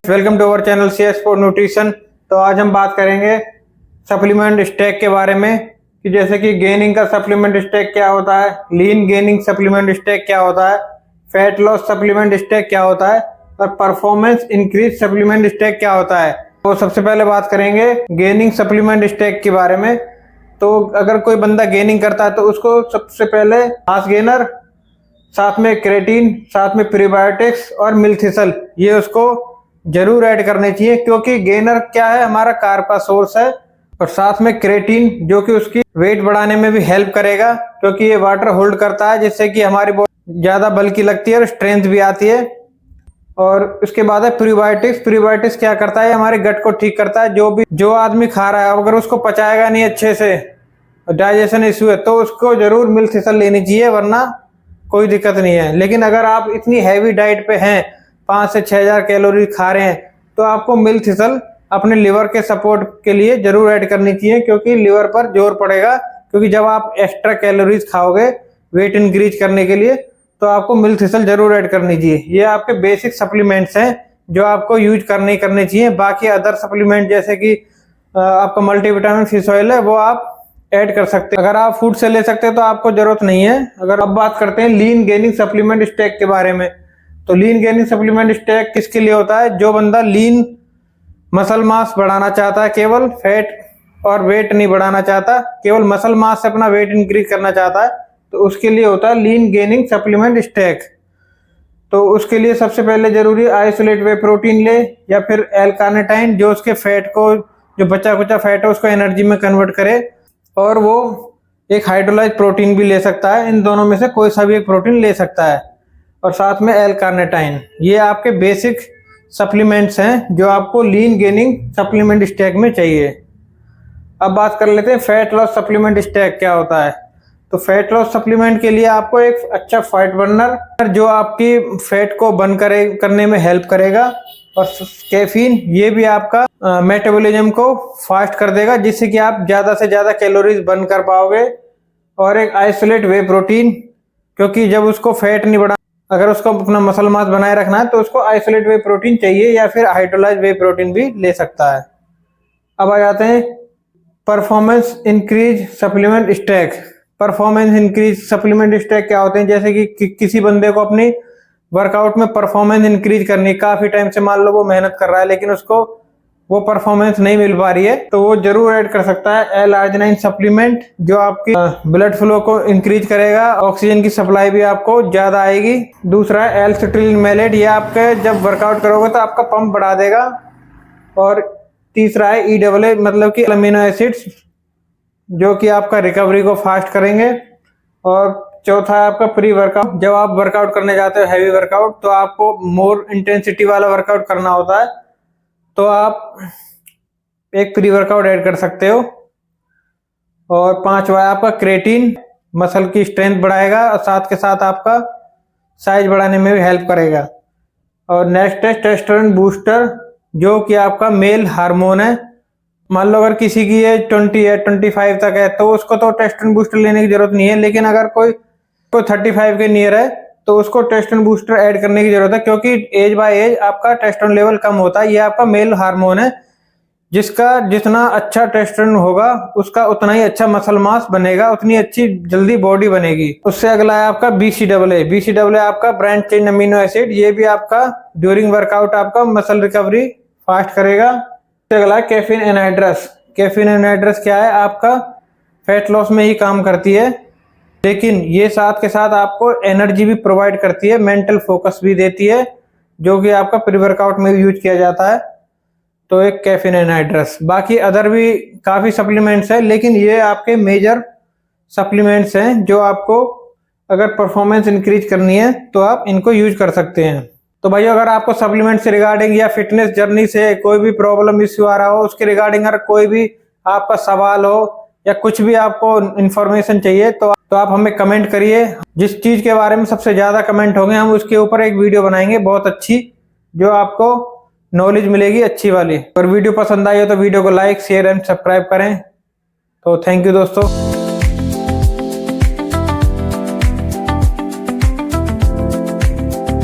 Welcome to our channel CS for nutrition. तो आज हम बात करेंगे सप्लीमेंट स्टैक के बारे में कि जैसे कि गेनिंग का सप्लीमेंट स्टैक क्या होता है, लीन गेनिंग सप्लीमेंट स्टैक क्या होता है, फैट लॉस सप्लीमेंट स्टैक क्या होता है और परफॉर्मेंस इंक्रीज सप्लीमेंट स्टैक क्या होता है। तो सबसे पहले बात करेंगे गेनिंग सप्लीमेंट स्टैक के बारे में। तो अगर कोई बंदा गेनिंग करता है तो उसको सबसे पहले मास गेनर, साथ में क्रेटीन, साथ में प्रीबायोटिक्स और मिल्थिसल ये उसको जरूर ऐड करने चाहिए, क्योंकि गेनर क्या है, हमारा कार्ब का सोर्स है। और साथ में क्रेटीन जो कि उसकी वेट बढ़ाने में भी हेल्प करेगा, क्योंकि ये वाटर होल्ड करता है, जिससे कि हमारी बॉडी ज्यादा बल्कि लगती है और स्ट्रेंथ भी आती है। और उसके बाद है प्रीबायोटिक्स। प्रीबायोटिक्स क्या करता है, हमारे गट को ठीक करता है। जो आदमी खा रहा है अगर उसको पचाएगा नहीं अच्छे से, डाइजेशन इश्यू है, तो उसको जरूर मिल्थिसल लेनी चाहिए, वरना कोई दिक्कत नहीं है। लेकिन अगर आप इतनी हैवी डाइट पे हैं, 5 से 6,000 कैलोरी खा रहे हैं, तो आपको मिल्थिसल अपने लिवर के सपोर्ट के लिए जरूर ऐड करनी चाहिए, क्योंकि लिवर पर जोर पड़ेगा। क्योंकि जब आप एक्स्ट्रा कैलोरीज खाओगे वेट इंक्रीज करने के लिए, तो आपको मिल्थिसल जरूर ऐड करनी चाहिए। ये आपके बेसिक सप्लीमेंट्स हैं जो आपको यूज करने चाहिए। बाकी अदर सप्लीमेंट जैसे कि आपका मल्टीविटामिन फिश ऑयल है, वो आप ऐड कर सकते हैं। अगर आप फूड से ले सकते हैं तो आपको जरूरत नहीं है। अगर अब बात करते हैं लीन गेनिंग सप्लीमेंट स्टैक के बारे में, तो लीन गेनिंग सप्लीमेंट स्टैक किसके लिए होता है? जो बंदा लीन मसल मास बढ़ाना चाहता है, केवल फैट और वेट नहीं बढ़ाना चाहता, केवल मसल मास से अपना वेट इंक्रीज करना चाहता है, तो उसके लिए होता है लीन गेनिंग सप्लीमेंट स्टैक। तो उसके लिए सबसे पहले जरूरी आइसोलेट वे प्रोटीन ले, या फिर L-कार्निटाइन जो उसके फैट को, जो बचा कुचा फैट है उसको एनर्जी में कन्वर्ट करे। और वो एक हाइड्रोलाइज प्रोटीन भी ले सकता है। इन दोनों में से कोई सा भी एक प्रोटीन ले सकता है। और साथ में L-कार्निटाइन। ये आपके बेसिक सप्लीमेंट्स हैं जो आपको लीन गेनिंग सप्लीमेंट स्टैक में चाहिए। अब बात कर लेते हैं फैट लॉस सप्लीमेंट स्टैक क्या होता है। तो फैट लॉस सप्लीमेंट के लिए आपको एक अच्छा फैट बर्नर जो आपकी फैट को बर्न करने में हेल्प करेगा। और कैफीन ये भी आपका मेटाबॉलिज्म को फास्ट कर देगा, जिससे कि आप ज्यादा से ज्यादा कैलोरीज बर्न कर पाओगे। और एक आइसोलेट वे प्रोटीन, क्योंकि जब उसको फैट नहीं बढ़ा, अगर उसको अपना मसल मास बनाए रखना है तो उसको आइसोलेट वे प्रोटीन चाहिए, या फिर हाइड्रोलाइज वे प्रोटीन भी ले सकता है। अब आ जाते हैं performance increase supplement stack. Performance increase supplement stack क्या होते हैं? जैसे कि किसी बंदे को अपनी वर्कआउट में परफॉर्मेंस इंक्रीज करनी, काफी टाइम से मान लो वो मेहनत कर रहा है लेकिन उसको वो परफॉर्मेंस नहीं मिल पा रही है, तो वो जरूर ऐड कर सकता है L-आर्जिनाइन सप्लीमेंट, जो आपकी ब्लड फ्लो को इंक्रीज करेगा, ऑक्सीजन की सप्लाई भी आपको ज्यादा आएगी। दूसरा है L-सिट्रिलिन मैलेट, ये आपके जब वर्कआउट करोगे तो आपका पंप बढ़ा देगा। और तीसरा है EAA, मतलब कि अमीनो एसिड्स, जो कि आपका रिकवरी को फास्ट करेंगे। और चौथा है आपका प्री वर्कआउट। जब आप वर्कआउट करने जाते हो हैवी वर्कआउट, तो आपको मोर इंटेंसिटी वाला वर्कआउट करना होता है, तो आप एक प्री वर्कआउट ऐड कर सकते हो। और पांचवा है आपका क्रेटीन, मसल की स्ट्रेंथ बढ़ाएगा और साथ के साथ आपका साइज बढ़ाने में भी हेल्प करेगा। और नेक्स्ट है टेस्टोस्टेरोन बूस्टर, जो कि आपका मेल हार्मोन है। मान लो अगर किसी की एज 20 है, 25 तक है, तो उसको तो टेस्टोस्टेरोन बूस्टर लेने की जरूरत नहीं है। लेकिन अगर कोई 35 के नियर है तो उसको टेस्टोस्टेरोन बूस्टर ऐड करने की जरूरत है, क्योंकि एज बाय एज आपका टेस्टोस्टेरोन लेवल कम होता है। ये आपका मेल हार्मोन है, जिसका जितना अच्छा टेस्टोस्टेरोन होगा उसका उतना ही अच्छा मसल मास बनेगा, उतनी अच्छी जल्दी बॉडी बनेगी। उससे अगला है आपका BCAA। BCAA आपका ब्रांच चेन अमीनो एसिड, ये भी आपका ड्यूरिंग वर्कआउट आपका मसल रिकवरी फास्ट करेगा। उससे अगला है कैफीन एनहाइड्रस। कैफीन एनहाइड्रस क्या है? आपका फैट लॉस में ही काम करती है, लेकिन ये साथ के साथ आपको एनर्जी भी प्रोवाइड करती है, मेंटल फोकस भी देती है, जो कि आपका प्री वर्कआउट में भी यूज किया जाता है। तो एक कैफीन एनहाइड्रस। बाकी अदर भी काफी सप्लीमेंट्स है, लेकिन ये आपके मेजर सप्लीमेंट्स हैं जो आपको अगर परफॉर्मेंस इंक्रीज करनी है तो आप इनको यूज कर सकते हैं। तो भाई अगर आपको सप्लीमेंट से रिगार्डिंग या फिटनेस जर्नी से कोई भी प्रॉब्लम इश्यू आ रहा हो, उसके रिगार्डिंग अगर कोई भी आपका सवाल हो या कुछ भी आपको इंफॉर्मेशन चाहिए, तो आप हमें कमेंट करिए। जिस चीज के बारे में सबसे ज्यादा कमेंट होंगे हम उसके ऊपर एक वीडियो बनाएंगे बहुत अच्छी, जो आपको नॉलेज मिलेगी अच्छी वाली। अगर वीडियो पसंद आई हो तो वीडियो को लाइक, शेयर एंड सब्सक्राइब करें। तो थैंक यू दोस्तों।